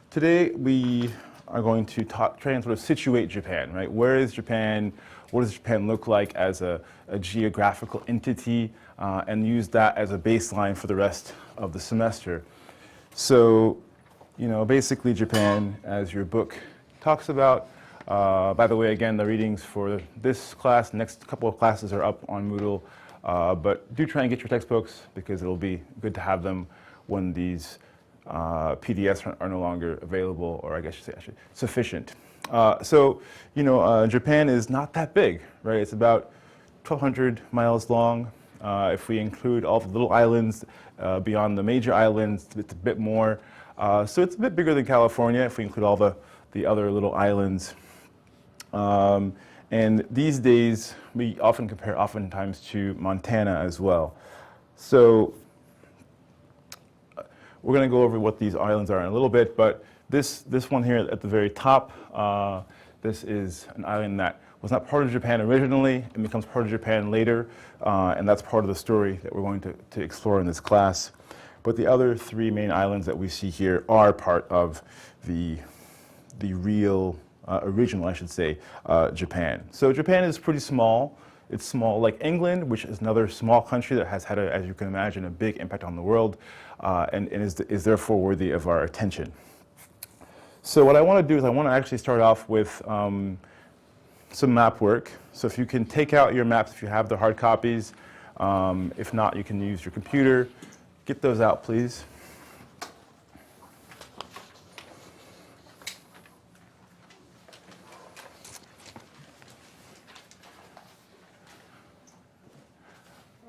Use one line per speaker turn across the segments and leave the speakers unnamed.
today we are going to try and sort of situate Japan, right? Where is Japan? What does Japan look like as a geographical entity? And use that as a baseline for the rest of the semester. So, basically Japan, as your book talks about. By the way, again, the readings for this class, next couple of classes are up on Moodle. But do try and get your textbooks because it'll be good to have them when these PDFs are no longer available, or I guess you say actually sufficient. Japan is not that big, right? It's about 1,200 miles long. If we include all the little islands beyond the major islands, it's a bit more. So it's a bit bigger than California if we include all the other little islands. And these days, we often compare oftentimes to Montana as well. So we're going to go over what these islands are in a little bit, but this one here at the very top, this is an island that was not part of Japan originally and becomes part of Japan later, and that's part of the story that we're going to explore in this class. But the other three main islands that we see here are part of the real, original, I should say, Japan. So Japan is pretty small. It's small like England, which is another small country that has had, as you can imagine, a big impact on the world, and is therefore worthy of our attention. So what I want to do is I want to actually start off with some map work. So if you can take out your maps, if you have the hard copies, if not, you can use your computer. Get those out, please.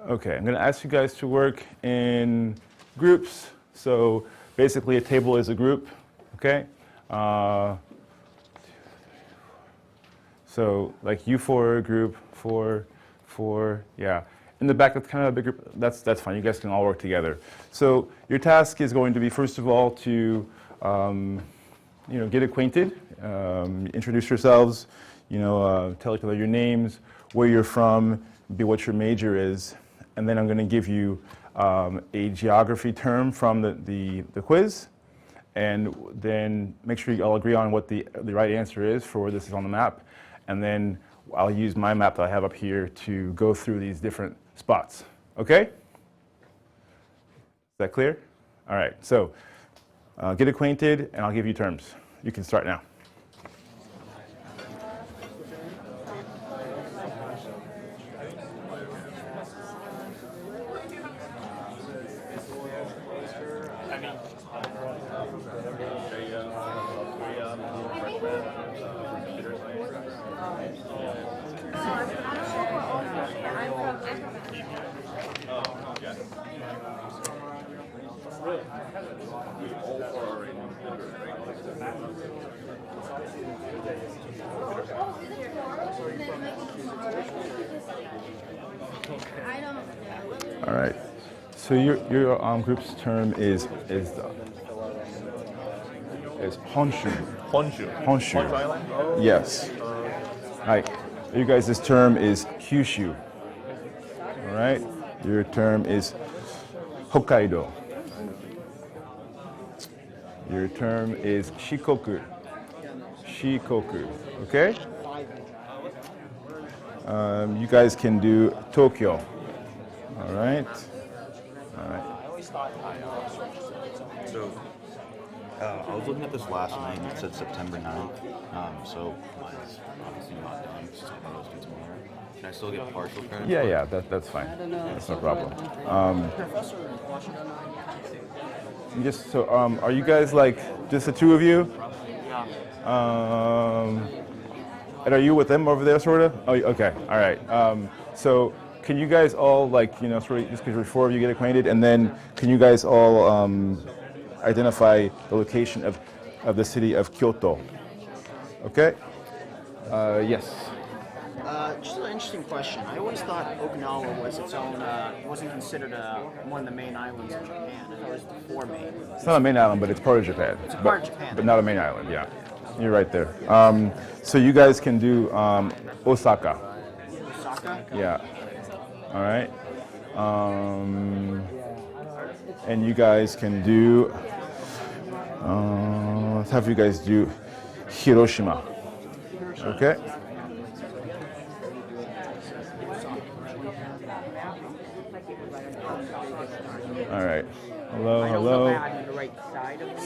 Okay, I'm going to ask you guys to work in groups. So basically a table is a group, okay? So like U4 group, 4, yeah. In the back, that's kind of a big group. That's fine. You guys can all work together. So your task is going to be, first of all, to get acquainted, introduce yourselves, tell each other your names, where you're from, what your major is, and then I'm going to give you a geography term from the quiz, and then make sure you all agree on what the right answer is for where this is on the map, and then I'll use my map that I have up here to go through these different spots. Okay? Is that clear? All right, so get acquainted, and I'll give you terms. You can start now. All right. So your group's term is Honshu. Honshu. Yes. Hi. You guys' term is Kyushu. All right. Your term is Hokkaido. Your term is Shikoku. Shikoku. Okay. You guys can do Tokyo. All right. All right.
So, I was looking at this last night and it said September 9th. So mine's obviously not done. It's just supposed to tomorrow. Can I still get partial credit?
Yeah, that's fine. That's no problem. Are you guys like just the two of you? Yeah. And are you with them over there, sort of? Oh, okay. All right. So can you guys all sort of just because four of you get acquainted, and then can you guys all identify the location of the city of Kyoto? Okay. Yes.
Just an interesting question. I always thought Okinawa was its own, wasn't considered one of the main islands of Japan. I thought it was the four main.
It's not a main island, but it's part of Japan.
It's part of Japan.
But not a main island, yeah. You're right there. So you guys can do Osaka.
Osaka?
Yeah. All right. And you guys can do, let's let's have you guys do Hiroshima. Okay? All right. Hello, hello.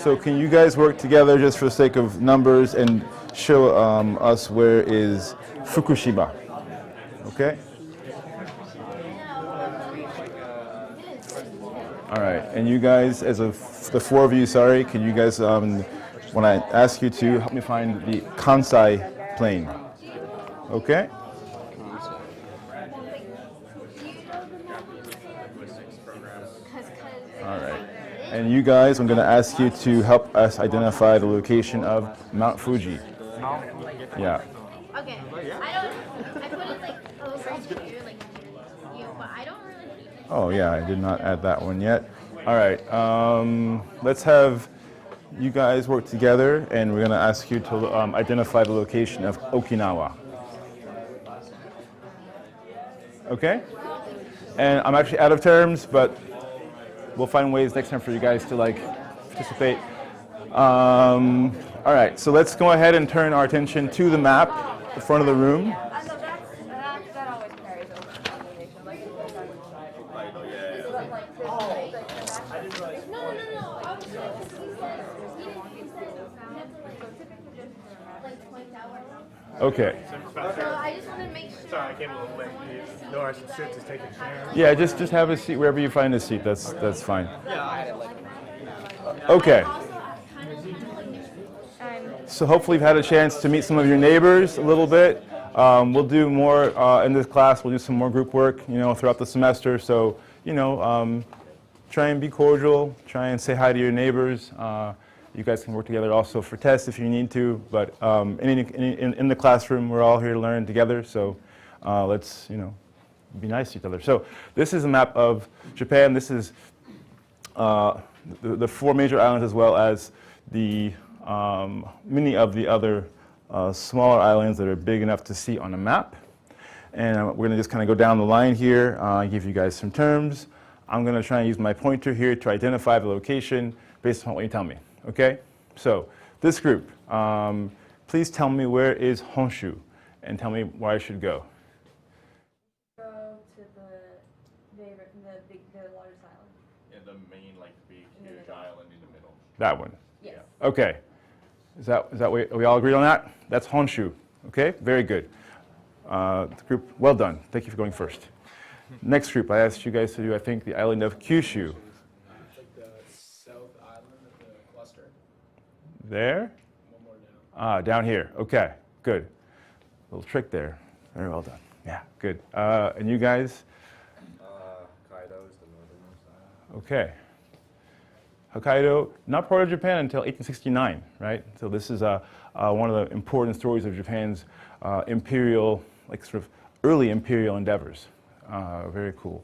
So can you guys work together just for the sake of numbers and show us where is Fukushima? Okay? All right. And you guys, as of the four of you, sorry, can you guys, when I ask you to help me find the Kansai plain? Okay? All right. And you guys, I'm going to ask you to help us identify the location of Mount Fuji. Yeah.
Okay. I put it like over here, like you, but I don't really.
Oh, yeah, I did not add that one yet. All right. Let's have you guys work together, and we're going to ask you to identify the location of Okinawa. Okay? And I'm actually out of terms, but we'll find ways next time for you guys to like participate. All right, so let's go ahead and turn our attention to the map, the front of the room.
That always carries over to combination. Like,
No. I was like point out.
Okay.
So I just wanted to make sure.
Sorry, I came a little late. No, I should sit, just take a chair.
Yeah, just have a seat wherever you find a seat. That's fine. Okay. So hopefully you've had a chance to meet some of your neighbors a little bit. We'll do more in this class. We'll do some more group work, throughout the semester. So, try and be cordial. Try and say hi to your neighbors. You guys can work together also for tests if you need to. But in the classroom, we're all here to learn together. So let's, be nice to each other. So this is a map of Japan. This is the four major islands as well as the many of the other smaller islands that are big enough to see on a map. And we're going to just kind of go down the line here, give you guys some terms. I'm going to try and use my pointer here to identify the location based on what you tell me. Okay? So this group, please tell me where is Honshu and tell me where I should go.
go to the largest island.
Yeah, the main, big, huge island in the middle.
That one.
Yes.
Okay. Is that we all agreed on that? That's Honshu. Okay? Very good. The group, well done. Thank you for going first. Next group, I asked you guys to do, I think, the island of Kyushu.
It's like the south island of the cluster.
There?
One more down.
Down here. Okay, good. Little trick there. Very well done. Yeah, good. And you guys?
Kaido is the northernmost island.
Okay. Hokkaido, not part of Japan until 1869, right? So this is one of the important stories of Japan's imperial, sort of early imperial endeavors. Very cool.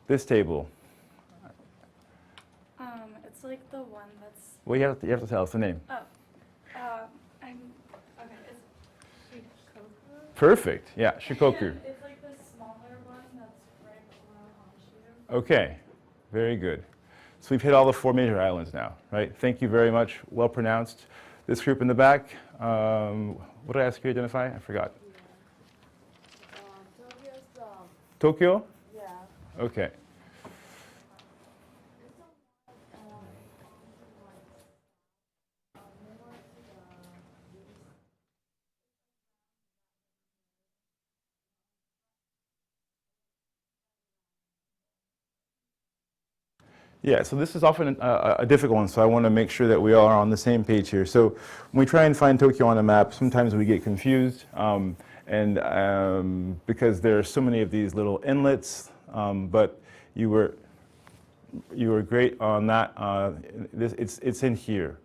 This table.
It's like the one that's.
Well, you have to tell us the name.
I'm okay. It's Shikoku.
Perfect. Yeah, Shikoku.
It's like the smaller one that's right below Honshu.
Okay. Very good. So we've hit all the four major islands now, right? Thank you very much. Well pronounced. This group in the back. What did I ask you to identify? I forgot. Tokyo?
Yeah.
Okay. Yeah, so this is often a difficult one, so I want to make sure that we all are on the same page here. So when we try and find Tokyo on a map, sometimes we get confused, because there are so many of these little inlets, but you were great on that. It's in here,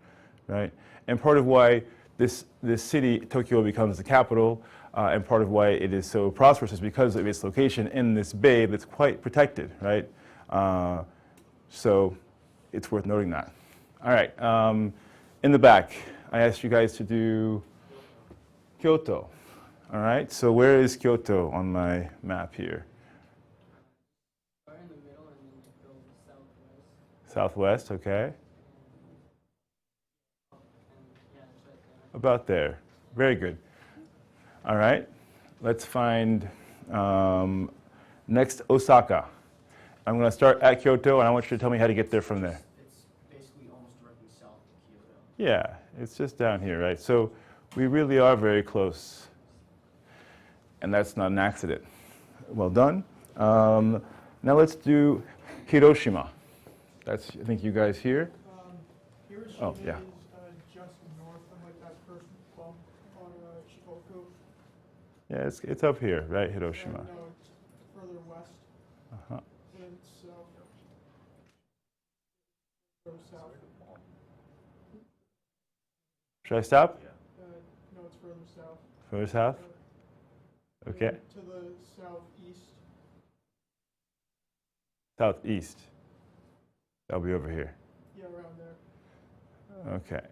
right? And part of why this city, Tokyo, becomes the capital, and part of why it is so prosperous is because of its location in this bay that's quite protected, right? So it's worth noting that. All right, in the back, I asked you guys to do Kyoto. All right, so where is Kyoto on my map here?
Right in the middle and then go southwest.
Southwest, okay.
And
about there. Very good. All right, let's find next Osaka. I'm going to start at Kyoto, and I want you to tell me how to get there from there.
It's basically almost directly south of Kyoto.
Yeah, it's just down here, right? So we really are very close, and that's not an accident. Well done. Now let's do Hiroshima. That's, I think, you guys here.
Hiroshima
Oh, yeah.
is just north of like that first bump on Shikoku.
Yeah, it's up here, right, Hiroshima.
No, it's further west
Uh-huh.
and south. Further south.
Should I stop?
No, it's further south.
Further south? Okay.
To the southeast.
Southeast. That'll be over here.
Yeah, around there.
Okay.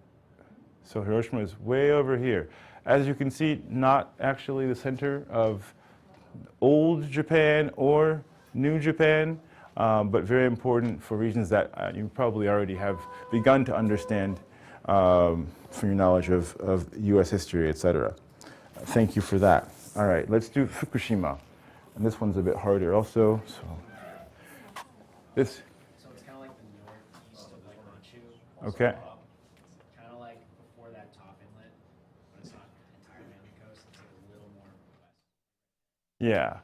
So Hiroshima is way over here. As you can see, not actually the center of old Japan or new Japan, but very important for reasons that you probably already have begun to understand from your knowledge of U.S. history, etc. Thank you for that. All right, let's do Fukushima. And this one's a bit harder also. So this,
So it's kind of like the northeast of like Honshu.
okay.
Kind of like before that top inlet, but it's not entirely on the coast. It's like a little more west.
Yeah.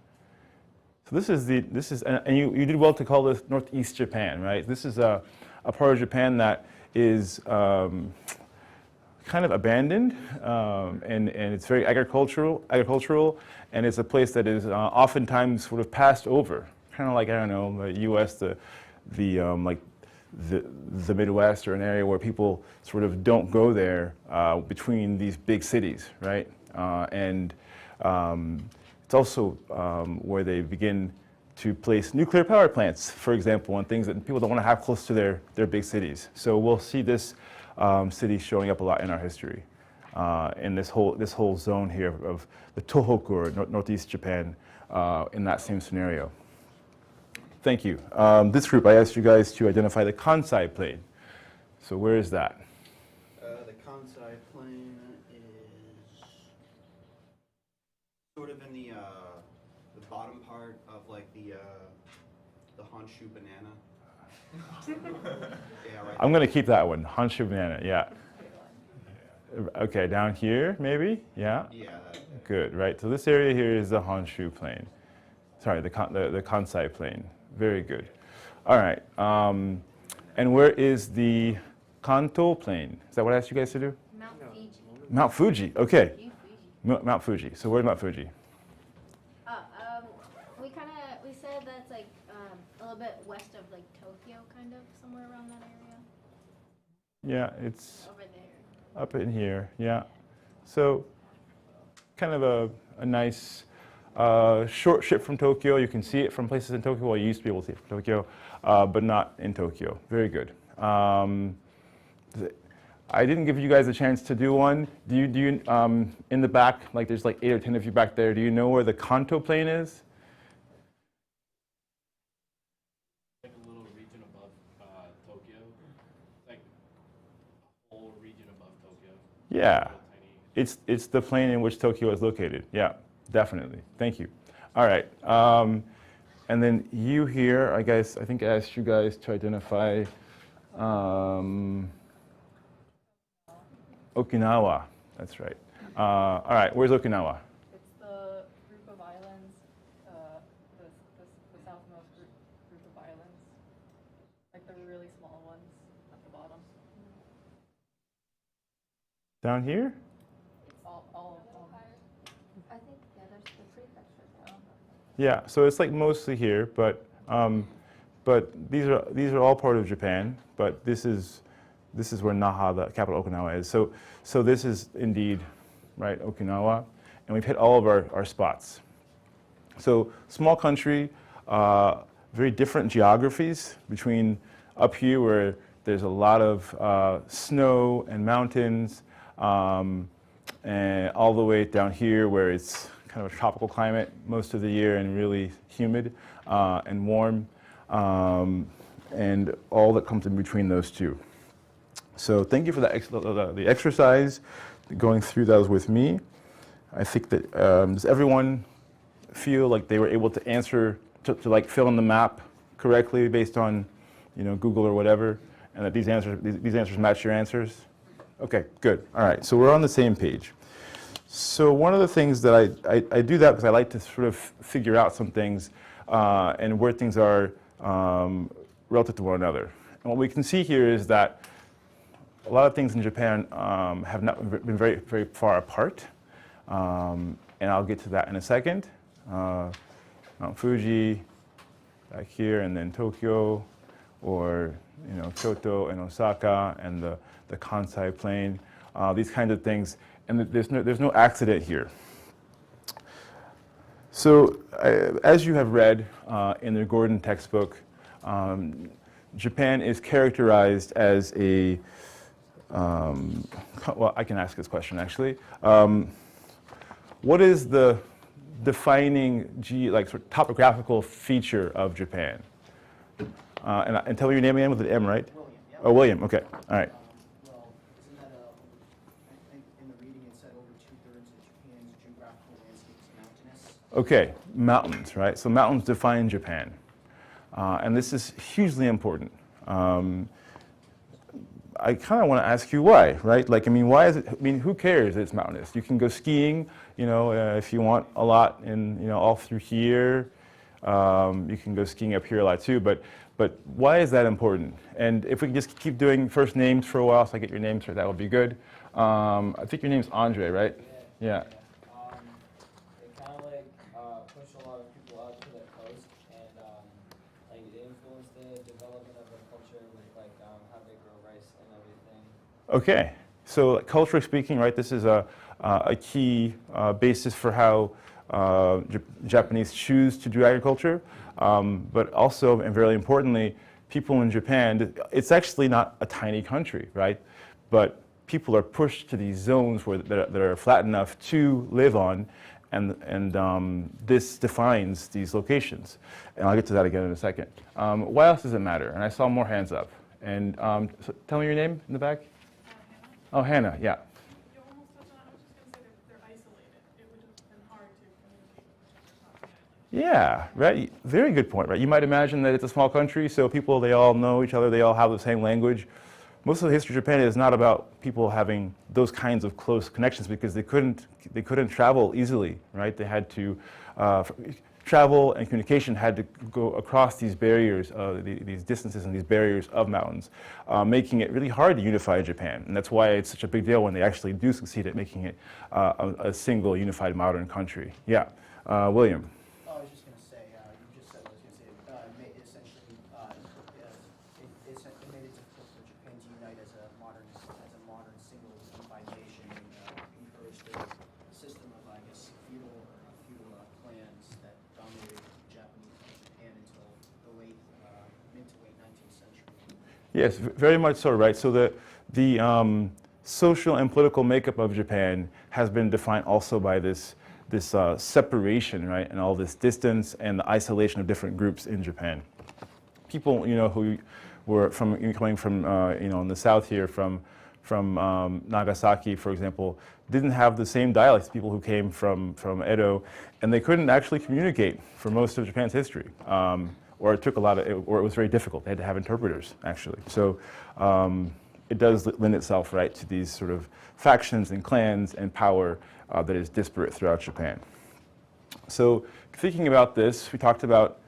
So this is, and you did well to call this Northeast Japan, right? This is a part of Japan that is kind of abandoned, and it's very agricultural, and it's a place that is oftentimes sort of passed over, kind of like, I don't know, the U.S., like the Midwest, or an area where people sort of don't go there between these big cities, right? And it's also where they begin to place nuclear power plants, for example, and things that people don't want to have close to their big cities. So we'll see this city showing up a lot in our history, in this whole zone here of the Tohoku, or Northeast Japan, in that same scenario. Thank you. This group, I asked you guys to identify the Kansai Plain. So where is that?
The Kansai Plain is sort of in the bottom part of like the Honshu banana. Yeah, right.
I'm going to keep that one, Honshu Banana, yeah. Okay, down here, maybe? Yeah?
Yeah.
Good, right. So this area here is the Honshu Plain. Sorry, the Kansai Plain. Very good. All right. And where is the Kanto Plain? Is that what I asked you guys to do?
Mount Fuji.
Mount Fuji, okay.
Fuji.
Mount Fuji. So where's Mount Fuji?
We said that's like a little bit west of like Tokyo, kind of somewhere around that area.
Yeah, it's
Over there.
up in here, yeah. So kind of a nice short trip from Tokyo. You can see it from places in Tokyo. Well, you used to be able to see it from Tokyo, but not in Tokyo. Very good. I didn't give you guys a chance to do one. Do you in the back, like there's like 8 or 10 of you back there, do you know where the Kanto Plain is?
Like a little region above Tokyo, like a whole region above Tokyo.
Yeah.
Little tiny.
It's the plain in which Tokyo is located. Yeah, definitely. Thank you. All right. And then you here, I think I asked you guys to identify Okinawa. That's right. All right, where's Okinawa?
It's the group of islands, the southmost group of islands, like the really small ones at the bottom.
Down here?
All of them.
I think there's the prefecture down.
Yeah, so it's like mostly here, but these are all part of Japan. But this is where Naha, the capital Okinawa, is. So this is indeed, right, Okinawa, and we've hit all of our spots. So small country, very different geographies between up here where there's a lot of snow and mountains, and all the way down here where it's kind of a tropical climate most of the year and really humid and warm, and all that comes in between those two. So thank you for the exercise. going through those with me. I think that does everyone feel like they were able to answer to like fill in the map correctly based on Google or whatever, and that these answers match your answers? Okay, good. All right, so we're on the same page. So one of the things that I do that because I like to sort of figure out some things and where things are relative to one another. And what we can see here is that a lot of things in Japan have not been very, very far apart. And I'll get to that in a second. Mount Fuji back here, and then Tokyo, or Kyoto and Osaka, and the Kansai Plain, these kinds of things. And there's no accident here. So as you have read in the Gordon textbook, Japan is characterized as a, well, I can ask this question actually. What is the defining sort of topographical feature of Japan? And tell me your name again with an M, right?
William, yeah.
Oh, William, okay, all right.
Well, isn't that I think in the reading it said over 2/3 of Japan's geographical landscape is mountainous.
Okay, mountains, right? So mountains define Japan. And this is hugely important. I kind of want to ask you why, right? Like, I mean, why is it, I mean, who cares that it's mountainous? You can go skiing, if you want a lot in, all through here. You can go skiing up here a lot too, but why is that important? And if we can just keep doing first names for a while, so I get your names right, that would be good. I think your name's Andre, right? Yeah.
They kind of like push a lot of people out to the coast, and like it influenced the development of the culture with like how they grow rice and everything.
Okay, so culturally speaking, right, this is a key basis for how Japanese choose to do agriculture, but also, and very importantly, people in Japan, it's actually not a tiny country, right? But people are pushed to these zones that are flat enough to live on, and this defines these locations. And I'll get to that again in a second. Why else does it matter? And I saw more hands up. And so tell me your name in the back.
Hannah.
Oh, Hannah, yeah.
You almost touched on it. I was just going to say they're isolated. It would have been hard to communicate with each other across the island.
Yeah, right. Very good point, right? You might imagine that it's a small country, so people, they all know each other, they all have the same language. Most of the history of Japan is not about people having those kinds of close connections because they couldn't travel easily, right? They had to, travel and communication had to go across these barriers, these distances and these barriers of mountains, making it really hard to unify Japan. And that's why it's such a big deal when they actually do succeed at making it a single unified modern country. Yeah, William.
Oh, I was just going to say, you just said what I was going to say. It made essentially, it made it difficult for Japan to unite as a modern single unified nation. It encouraged the system of, I guess, feudal clans that dominated Japan until the mid to late 19th century.
Yes, very much so, right? So the social and political makeup of Japan has been defined also by this separation, right, and all this distance and the isolation of different groups in Japan. People, who were coming from, in the south here, from Nagasaki, for example, didn't have the same dialects as people who came from Edo, and they couldn't actually communicate for most of Japan's history. Or it was very difficult. They had to have interpreters, actually. So it does lend itself, right, to these sort of factions and clans and power that is disparate throughout Japan. So thinking about this, we talked about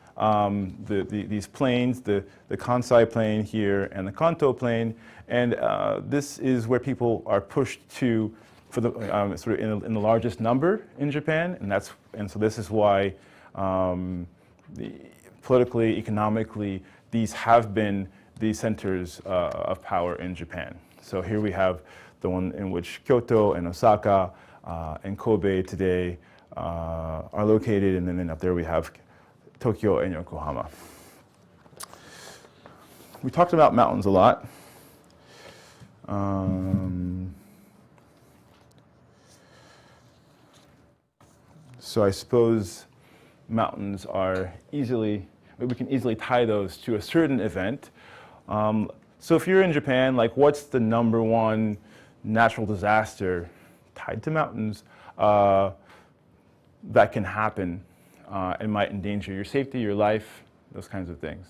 these plains, the Kansai Plain here and the Kanto Plain, and this is where people are pushed to for the sort of in the largest number in Japan, and so this is why politically, economically, these have been the centers of power in Japan. So here we have the one in which Kyoto and Osaka and Kobe today are located, and then up there we have Tokyo and Yokohama. We talked about mountains a lot. So I suppose mountains are we can easily tie those to a certain event. So if you're in Japan, like what's the #1 natural disaster tied to mountains that can happen and might endanger your safety, your life, those kinds of things.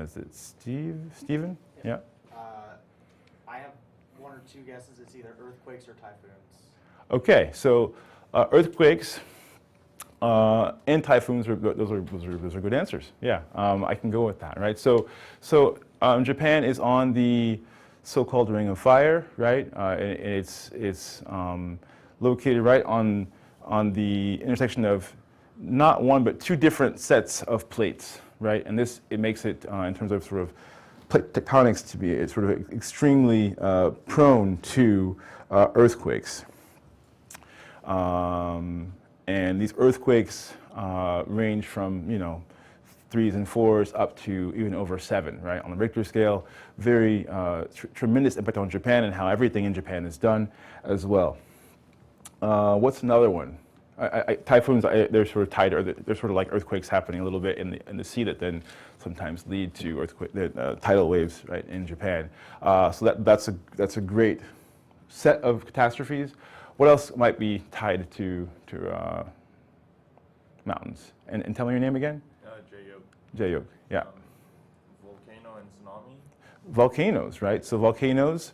Is it Steven? Yeah.
I have one or two guesses. It's either earthquakes or typhoons.
Okay, so earthquakes and typhoons those are good answers. Yeah, I can go with that, right? So Japan is on the so-called Ring of Fire, right? It's located right on the intersection of not one but two different sets of plates, right? And it makes it in terms of sort of plate tectonics to be it's sort of extremely prone to earthquakes. And these earthquakes range from, 3s and 4s up to even over 7, right, on the Richter scale. Very tremendous impact on Japan and how everything in Japan is done as well. What's another one? Typhoons, they're sort of tied, or they're sort of like earthquakes happening a little bit in the sea that then sometimes lead to tidal waves, right, in Japan. So that's a great set of catastrophes. What else might be tied to mountains? And tell me your name again. Jayok, yeah.
Volcano and tsunami.
Volcanoes, right? So volcanoes,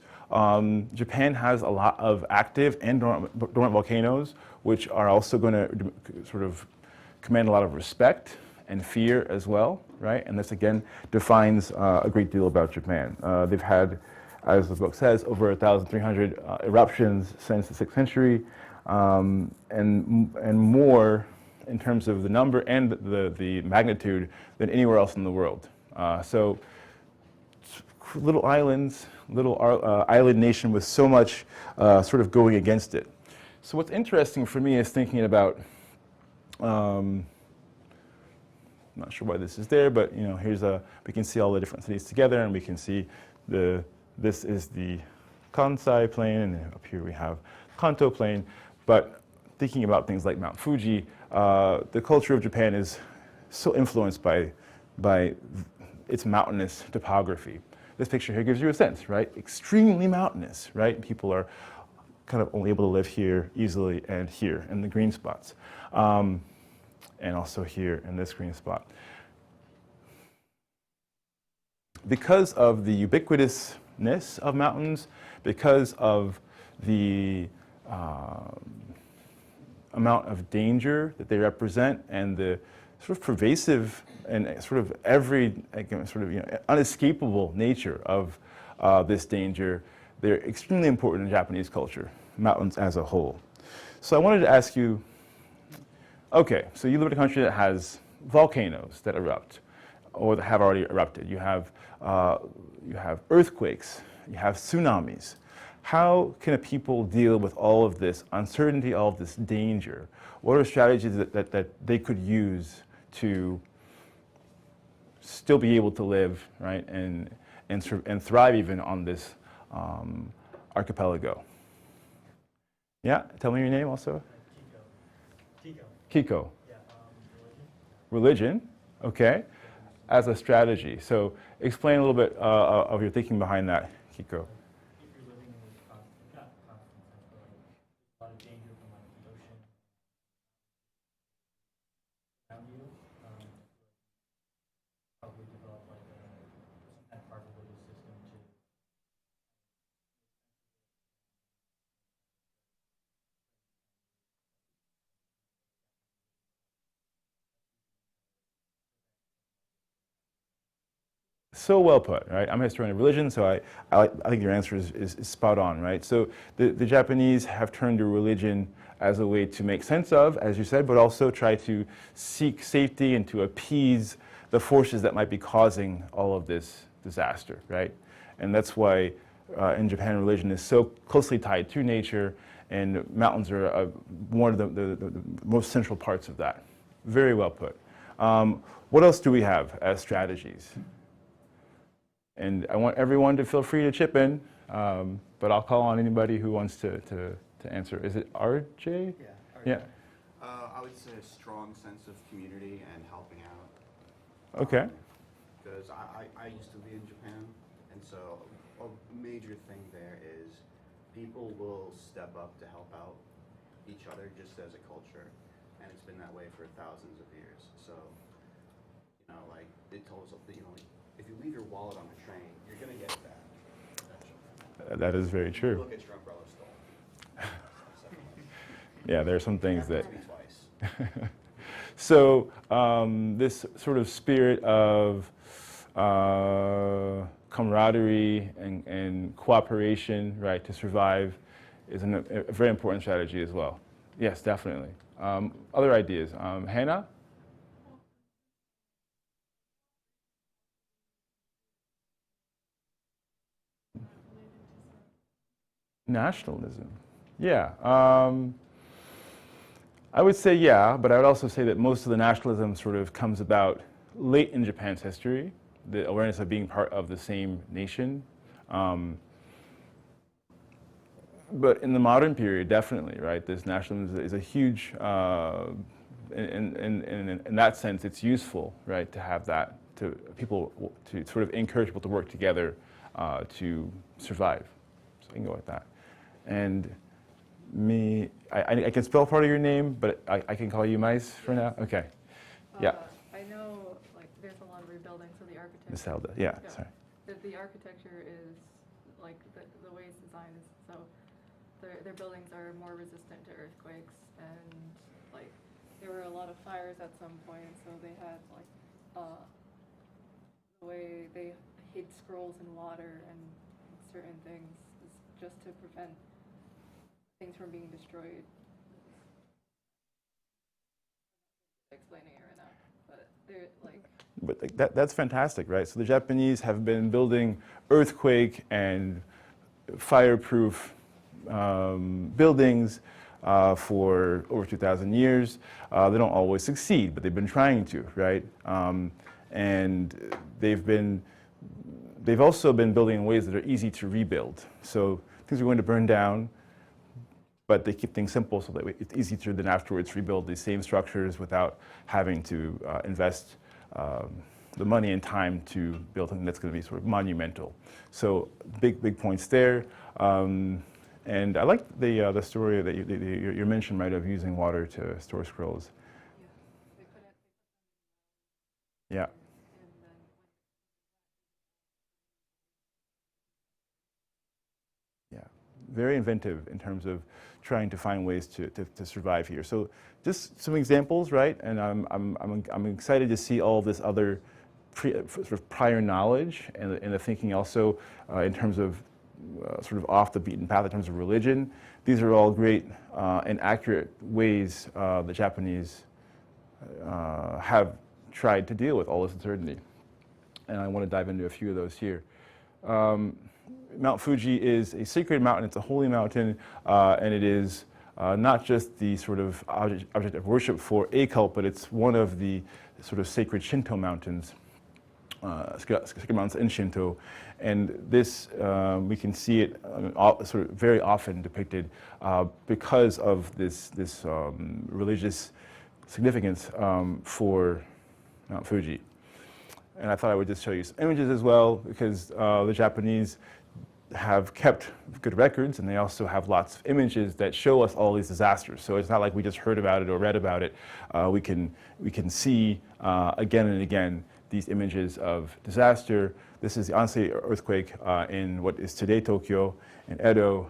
Japan has a lot of active and dormant volcanoes, which are also going to sort of command a lot of respect and fear as well, right? And this again defines a great deal about Japan. They've had, as the book says, over 1,300 eruptions since the 6th century, and more in terms of the number and the magnitude than anywhere else in the world. So little islands, little island nation with so much sort of going against it. So what's interesting for me is thinking about, I'm not sure why this is there, but we can see all the different cities together, and we can see this is the Kansai Plain, and up here we have Kanto Plain. But thinking about things like Mount Fuji, the culture of Japan is so influenced by its mountainous topography. This picture here gives you a sense, right? Extremely mountainous, right? People are kind of only able to live here easily and here in the green spots. And also here in this green spot. Because of the ubiquitousness of mountains, because of the amount of danger that they represent, and the sort of pervasive and sort of unescapable nature of this danger, they're extremely important in Japanese culture, mountains as a whole. So I wanted to ask you, okay, so you live in a country that has volcanoes that erupt, or that have already erupted. You have earthquakes, you have tsunamis. How can a people deal with all of this uncertainty, all of this danger? What are strategies that they could use to still be able to live, right, and thrive even on this archipelago? Yeah, tell me your name also. Kiko. Yeah, religion. Okay. As a strategy. So explain a little bit of your thinking behind that, Kiko.
If you're living in this not constant sense, but like a lot of danger from like the ocean around you, probably develop like some kind of particle system to
So well put, right? I'm a historian of religion, so I think your answer is spot on, right? So the Japanese have turned to religion as a way to make sense of, as you said, but also try to seek safety and to appease the forces that might be causing all of this disaster, right? And that's why in Japan religion is so closely tied to nature, and mountains are one of the most central parts of that. Very well put. What else do we have as strategies? And I want everyone to feel free to chip in, but I'll call on anybody who wants to answer. Is it RJ?
Yeah. RJ.
Yeah.
I would say a strong sense of community and helping out.
Okay.
Because I used to be in Japan, and so a major thing there is people will step up to help out each other just as a culture, and it's been that way for thousands of years. So, you know, like it told us, you know, if you leave your wallet on the train, you're gonna get that.
That is very true.
Look at your umbrella stole.
Yeah, there are some things that.
Happens to me twice.
So this sort of spirit of camaraderie and cooperation, right, to survive is a very important strategy as well. Yes, definitely. Other ideas? Hannah? Nationalism. Yeah. I would say yeah, but I would also say that most of the nationalism sort of comes about late in Japan's history, the awareness of being part of the same nation. But in the modern period, definitely, right, this nationalism is a huge, in that sense, it's useful, right, to have that, to people, to sort of encourage people to work together to survive. So I can go with that. And me, I can spell part of your name, but I can call you Mais for now? Okay. Yeah.
I know, like, there's a lot of rebuilding, so the architecture.
Miss Helda, yeah, sorry.
The architecture is, like, the way it's designed is, so their buildings are more resistant to earthquakes, and, like, there were a lot of fires at some point, so they had, like, the way they hid scrolls in water and certain things is just to prevent things from being destroyed. Explaining it right now, but they're like.
But that's fantastic, right? So the Japanese have been building earthquake and fireproof buildings for over 2,000 years. They don't always succeed, but they've been trying to, right? And they've also been building in ways that are easy to rebuild. So things are going to burn down, but they keep things simple so that it's easy to then afterwards rebuild these same structures without having to invest the money and time to build something that's going to be sort of monumental. So big points there. And I like the story that you mentioned, right, of using water to store scrolls. Yeah. Yeah, very inventive in terms of trying to find ways to survive here. So just some examples, right? And I'm excited to see all this other sort of prior knowledge and the thinking also in terms of sort of off the beaten path in terms of religion. These are all great and accurate ways the Japanese have tried to deal with all this uncertainty. And I want to dive into a few of those here. Mount Fuji is a sacred mountain, it's a holy mountain, and it is not just the sort of object of worship for a cult, but it's one of the sort of sacred Shinto mountains, sacred mountains in Shinto. And this, we can see it sort of very often depicted because of this religious significance for Mount Fuji. And I thought I would just show you some images as well, because the Japanese have kept good records, and they also have lots of images that show us all these disasters. So it's not like we just heard about it or read about it. We can see again and again these images of disaster. This is the Ansei earthquake in what is today Tokyo, and Edo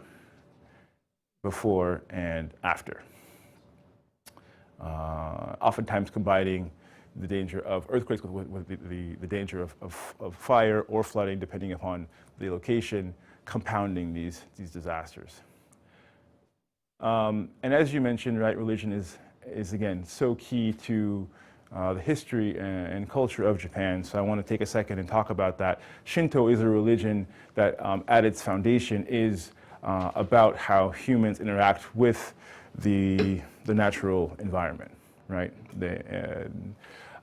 before and after. Oftentimes combining the danger of earthquakes with the danger of fire or flooding, depending upon the location, compounding these disasters. And as you mentioned, right, religion is again so key to the history and culture of Japan. So I want to take a second and talk about that. Shinto is a religion that at its foundation is about how humans interact with the natural environment, right?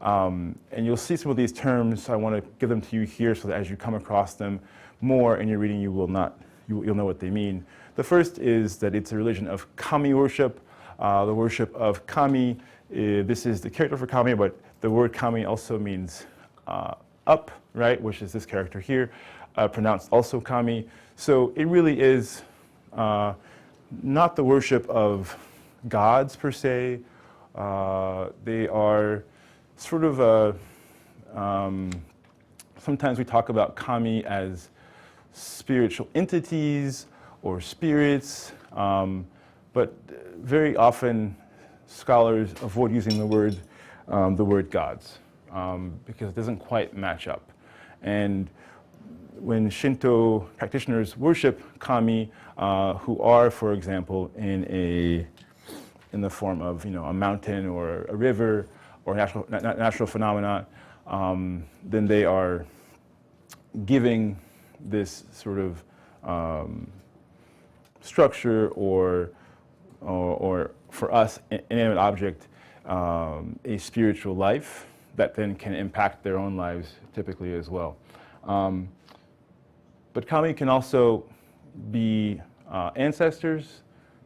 And you'll see some of these terms. I want to give them to you here so that as you come across them more in your reading, you'll know what they mean. The first is that it's a religion of kami worship. The worship of kami, this is the character for kami, but the word kami also means up, right, which is this character here, pronounced also kami. So it really is not the worship of gods per se. They are sort of sometimes we talk about kami as spiritual entities or spirits, but very often scholars avoid using the word gods because it doesn't quite match up. And when Shinto practitioners worship kami, who are, for example, in the form of a mountain or a river or natural phenomena, then they are giving this sort of structure or for us, an inanimate object, a spiritual life that then can impact their own lives typically as well. But kami can also be ancestors,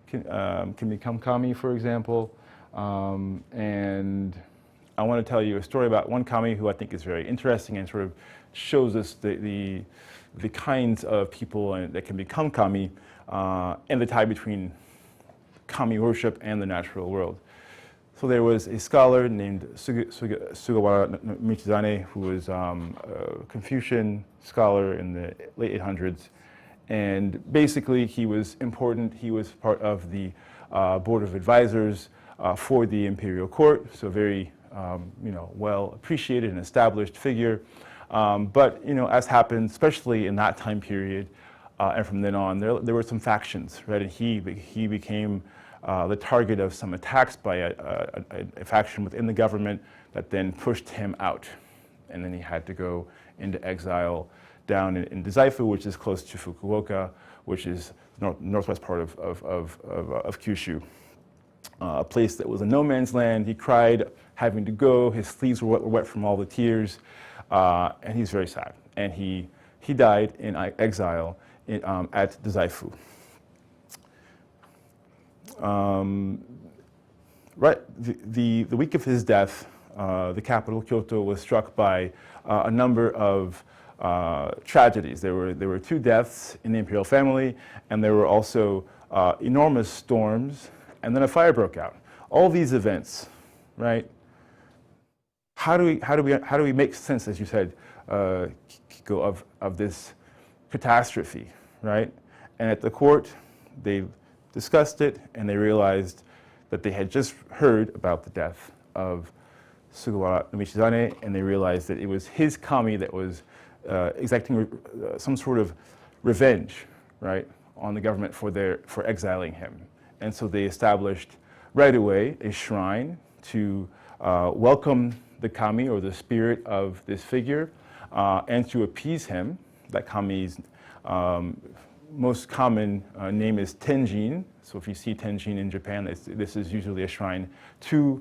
can become kami, for example. And I want to tell you a story about one kami who I think is very interesting and sort of shows us the kinds of people that can become kami and the tie between kami worship and the natural world. So there was a scholar named Sugawara Michizane, who was a Confucian scholar in the late 800s. And basically he was important. He was part of the board of advisors for the imperial court, so very well appreciated and established figure. But as happened, especially in that time period, and from then on, there were some factions, right? And he became the target of some attacks by a faction within the government that then pushed him out. And then he had to go into exile down in Dazaifu, which is close to Fukuoka, which is northwest part of Kyushu. A place that was a no man's land. He cried having to go. His sleeves were wet from all the tears. And he's very sad. And he died in exile at Dazaifu. Right, the week of his death, the capital, Kyoto, was struck by a number of tragedies. There were 2 deaths in the imperial family, and there were also enormous storms, and then a fire broke out. All these events, right? How do we make sense, as you said, Kiko, of this catastrophe, right? And at the court, they discussed it, and they realized that they had just heard about the death of Sugawara Michizane, and they realized that it was his kami that was exacting some sort of revenge, right, on the government for exiling him. And so they established right away a shrine to welcome the kami, or the spirit of this figure, and to appease him. That kami's most common name is Tenjin. So if you see Tenjin in Japan, this is usually a shrine to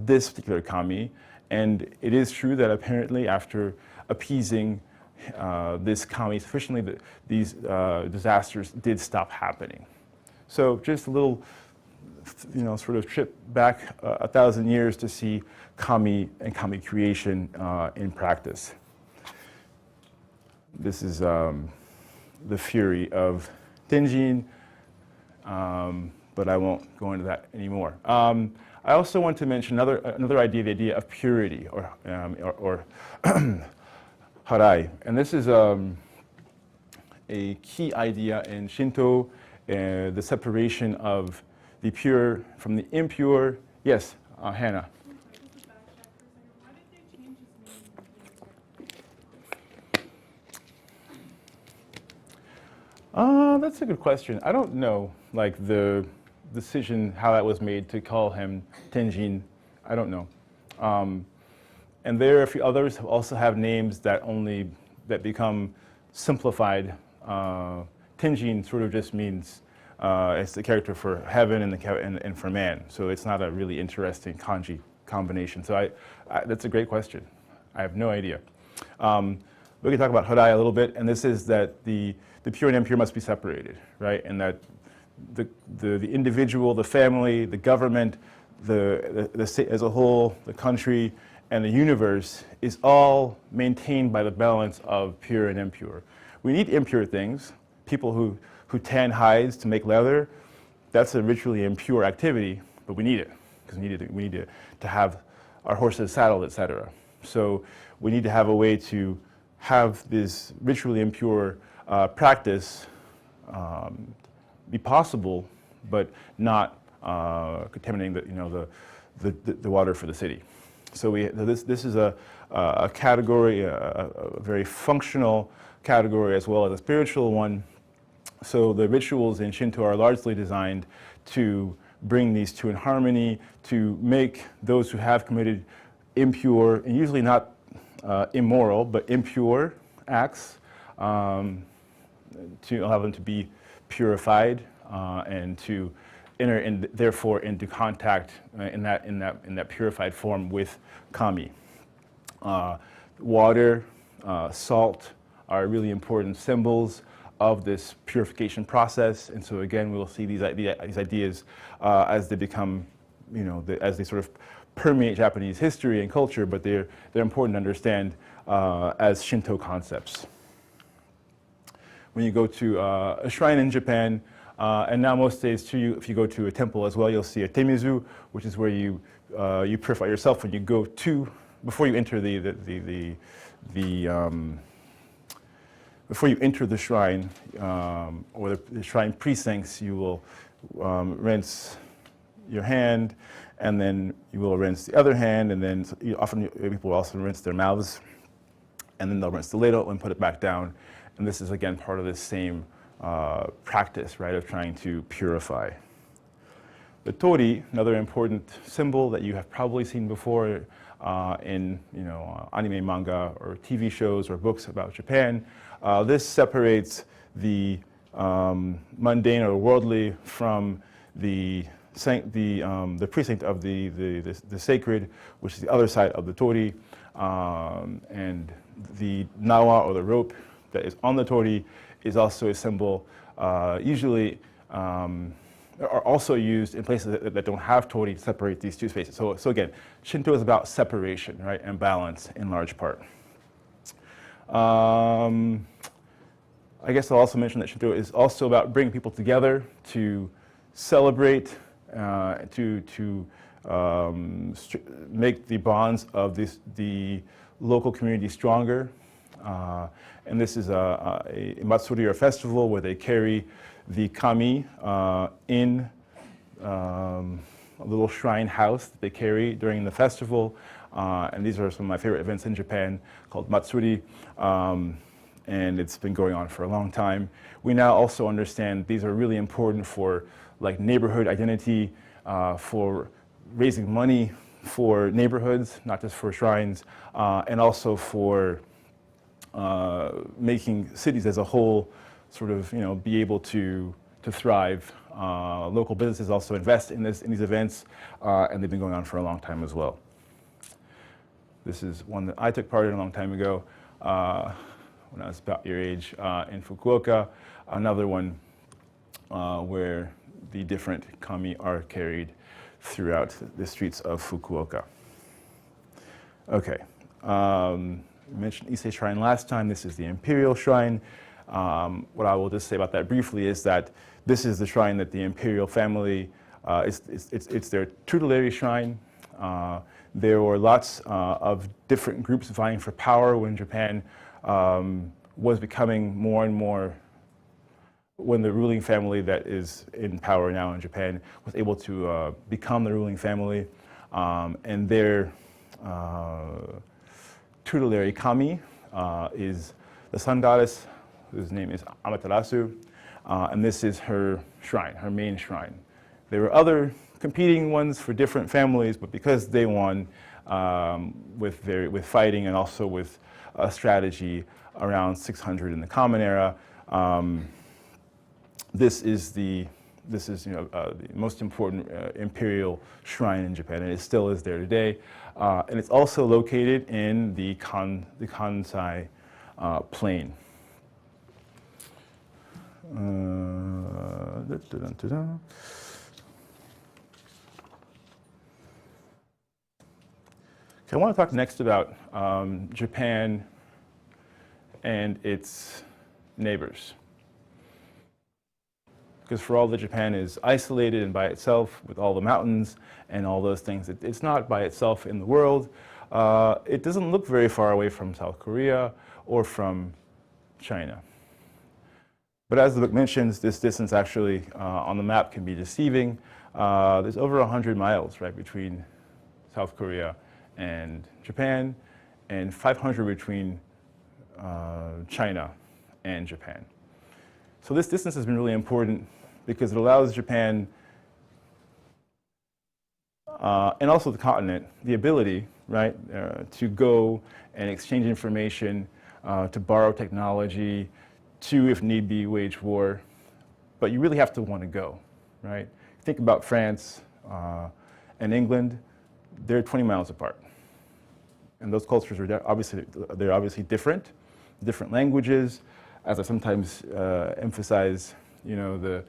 this particular kami. And it is true that apparently after appeasing this kami sufficiently, these disasters did stop happening. So just a little, sort of trip back 1,000 years to see kami and kami creation in practice. This is the fury of Tenjin, but I won't go into that anymore. I also want to mention another idea, the idea of purity, or harai. And this is a key idea in Shinto, the separation of the pure from the impure. Yes, Hannah. That's a good question. I don't know, like the decision, how that was made to call him Tenjin. I don't know. And there are a few others who also have names that become simplified. Tenjin sort of just means it's the character for heaven and for man. So it's not a really interesting kanji combination. So that's a great question. I have no idea. We can talk about harai a little bit, and this is that the pure and impure must be separated, right? And that the individual, the family, the government, the state as a whole, the country, and the universe is all maintained by the balance of pure and impure. We need impure things, people who who tan hides to make leather, that's a ritually impure activity, but we need it because we need to have our horses saddled, etc. So we need to have a way to have this ritually impure practice be possible, but not contaminating the water for the city. So this is a category, a very functional category as well as a spiritual one. So the rituals in Shinto are largely designed to bring these two in harmony, to make those who have committed impure, and usually not immoral, but impure acts, to allow them to be purified and to enter therefore into contact in that purified form with kami. Water, salt are really important symbols of this purification process, and so again we'll see these ideas as they become, as they sort of permeate Japanese history and culture, but they're important to understand as Shinto concepts. When you go to a shrine in Japan, and now most days too, if you go to a temple as well, you'll see a temizu, which is where you purify yourself when you go before you enter before you enter the shrine or the shrine precincts. You will rinse your hand, and then you will rinse the other hand, and then often people will also rinse their mouths, and then they'll rinse the ladle and put it back down. And this is again part of this same practice, right, of trying to purify. The tori, another important symbol that you have probably seen before in anime, manga, or TV shows or books about Japan. This separates the mundane or worldly from the precinct of the sacred, which is the other side of the tori, and the nawa or the rope that is on the tori is also a symbol, usually are also used in places that don't have tori to separate these two spaces. So again, Shinto is about separation, right, and balance in large part. I guess I'll also mention that Shinto is also about bringing people together to celebrate, to make the bonds of the local community stronger. And this is a matsuri, or a festival, where they carry the kami in a little shrine house that they carry during the festival. And these are some of my favorite events in Japan, called matsuri. And it's been going on for a long time. We now also understand these are really important for neighborhood identity, for raising money for neighborhoods, not just for shrines, and also for making cities as a whole sort of be able to thrive. Local businesses also invest in these events, and they've been going on for a long time as well. This is one that I took part in a long time ago when I was about your age in Fukuoka. Another one where the different kami are carried throughout the streets of Fukuoka. Okay. We mentioned Ise Shrine last time. This is the Imperial Shrine. What I will just say about that briefly is that this is the shrine that the Imperial family, it's their tutelary shrine. There were lots of different groups vying for power when Japan was becoming more and more, when the ruling family that is in power now in Japan was able to become the ruling family, and their tutelary kami is the sun goddess, whose name is Amaterasu, and this is her shrine, her main shrine. There were other competing ones for different families, but because they won with fighting and also with strategy around 600 in the Common Era, this is the most important imperial shrine in Japan, and it still is there today. And it's also located in the Kansai plain. Okay, I want to talk next about Japan and its neighbors. because for all that Japan is isolated and by itself with all the mountains and all those things, it's not by itself in the world. It doesn't look very far away from South Korea or from China. But as the book mentions, this distance actually on the map can be deceiving. There's over 100 miles, right, between South Korea and Japan, and 500 between China and Japan. So this distance has been really important because it allows Japan and also the continent the ability, right, to go and exchange information, to borrow technology, to, if need be, wage war. But you really have to want to go, right? Think about France and England. They're 20 miles apart. And those cultures are obviously different languages. As I sometimes emphasize, you know, the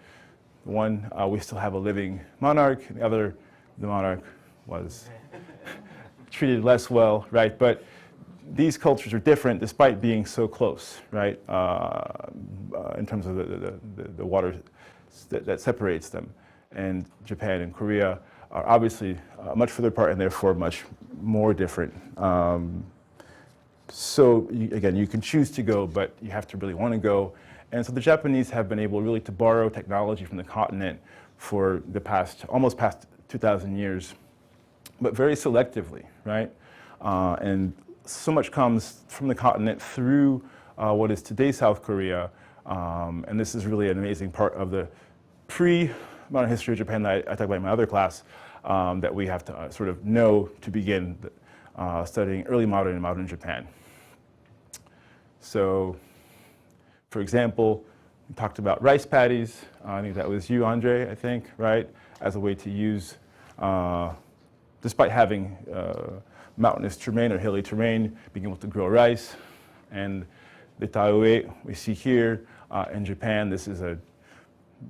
one, we still have a living monarch, the other, the monarch was treated less well, right? But these cultures are different despite being so close, right? In terms of the water that separates them. And Japan and Korea are obviously much further apart and therefore much more different. So again, you can choose to go, but you have to really want to go. And so the Japanese have been able really to borrow technology from the continent for the almost past 2,000 years, but very selectively, right? And so much comes from the continent through what is today South Korea. And this is really an amazing part of the pre-modern history of Japan that I talk about in my other class that we have to sort of know to begin studying early modern and modern Japan. So, for example, we talked about rice paddies. I think that was you, Andre, I think, right? As a way to use, despite having mountainous terrain or hilly terrain, being able to grow rice. And the taue we see here in Japan, this is a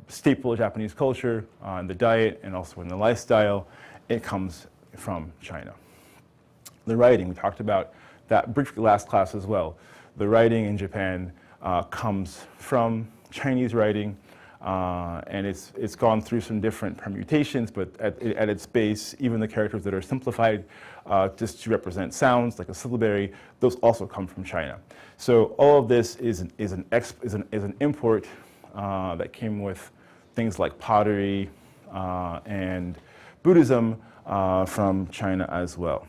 staple of Japanese culture in the diet and also in the lifestyle. It comes from China. The writing, we talked about that briefly last class as well. The writing in Japan comes from Chinese writing, and it's gone through some different permutations, but at its base, even the characters that are simplified just to represent sounds, like a syllabary, those also come from China. So all of this is an import that came with things like pottery and Buddhism from China as well.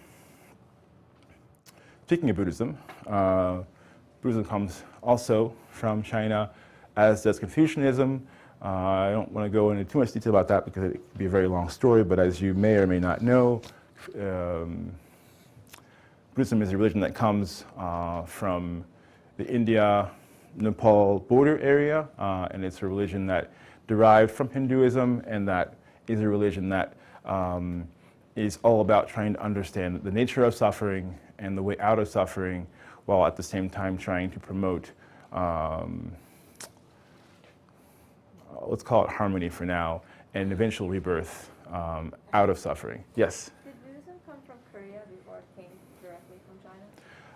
Speaking of Buddhism, Buddhism comes also from China, as does Confucianism. I don't want to go into too much detail about that because it could be a very long story, but as you may or may not know, Buddhism is a religion that comes from the India-Nepal border area, and it's a religion that derived from Hinduism, and that is a religion that is all about trying to understand the nature of suffering and the way out of suffering, while at the same time trying to promote, let's call it harmony for now, and eventual rebirth out of suffering. Yes?
Did Buddhism come from Korea before it came directly from China?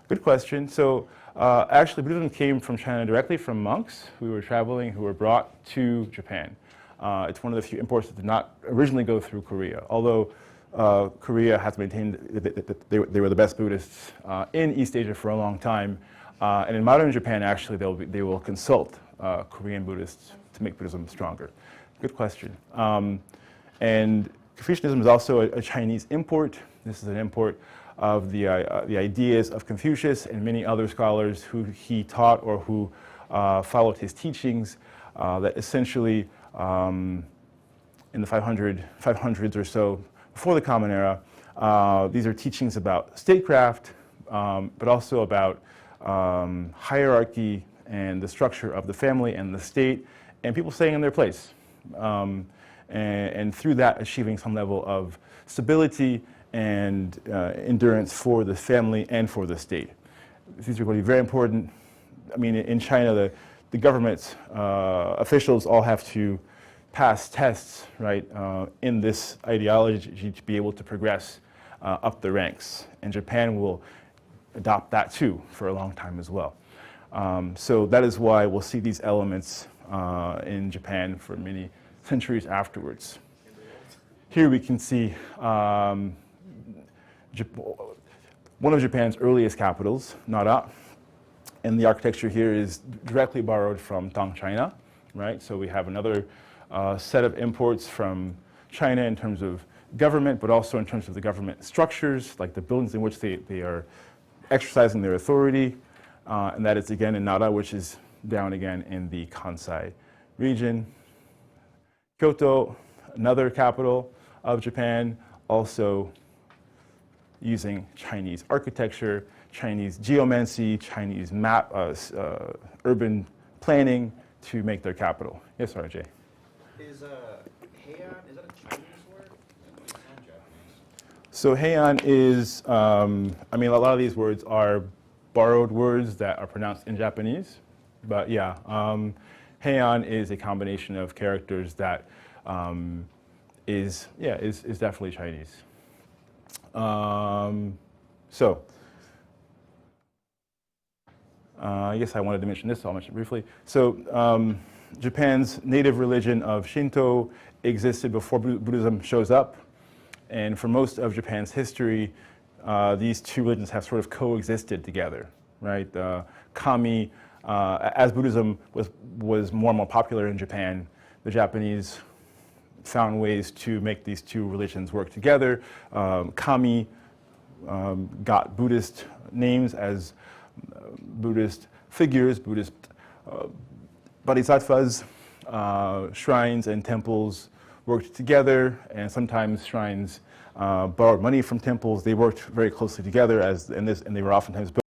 Good question. So actually, Buddhism came from China directly from monks who were traveling, who were brought to Japan. It's one of the few imports that did not originally go through Korea, although Korea has maintained that they were the best Buddhists in East Asia for a long time. And in modern Japan, actually, they will consult Korean Buddhists to make Buddhism stronger. Good question. And Confucianism is also a Chinese import. This is an import of the ideas of Confucius and many other scholars who he taught or who followed his teachings that essentially in the 500s or so before the Common Era, these are teachings about statecraft, but also about hierarchy and the structure of the family and the state, and people staying in their place. And through that, achieving some level of stability and endurance for the family and for the state. These are going to be very important. I mean, in China, the government officials all have to pass tests, right, in this ideology to be able to progress up the ranks. And Japan will adopt that too for a long time as well. So that is why we'll see these elements in Japan for many centuries afterwards. Here we can see one of Japan's earliest capitals, Nara, and the architecture here is directly borrowed from Tang China, right? So we have another set of imports from China in terms of government, but also in terms of the government structures, like the buildings in which they are exercising their authority, and that is again in Nara, which is down again in the Kansai region. Kyoto, another capital of Japan, also using Chinese architecture, Chinese geomancy, Chinese map, urban planning to make their capital. Yes, RJ.
Is Heian, is that a Chinese word? It's not Japanese.
So Heian is, I mean, a lot of these words are borrowed words that are pronounced in Japanese, but yeah, Heian is a combination of characters that is definitely Chinese. I guess I wanted to mention this, so I'll mention it briefly. So Japan's native religion of Shinto existed before Buddhism shows up. And for most of Japan's history, these two religions have sort of coexisted together, right? Kami, as Buddhism was more and more popular in Japan, the Japanese found ways to make these two religions work together. Kami got Buddhist names as Buddhist figures, Buddhist bodhisattvas, shrines and temples worked together, and sometimes shrines borrowed money from temples. They worked very closely together, and they were oftentimes built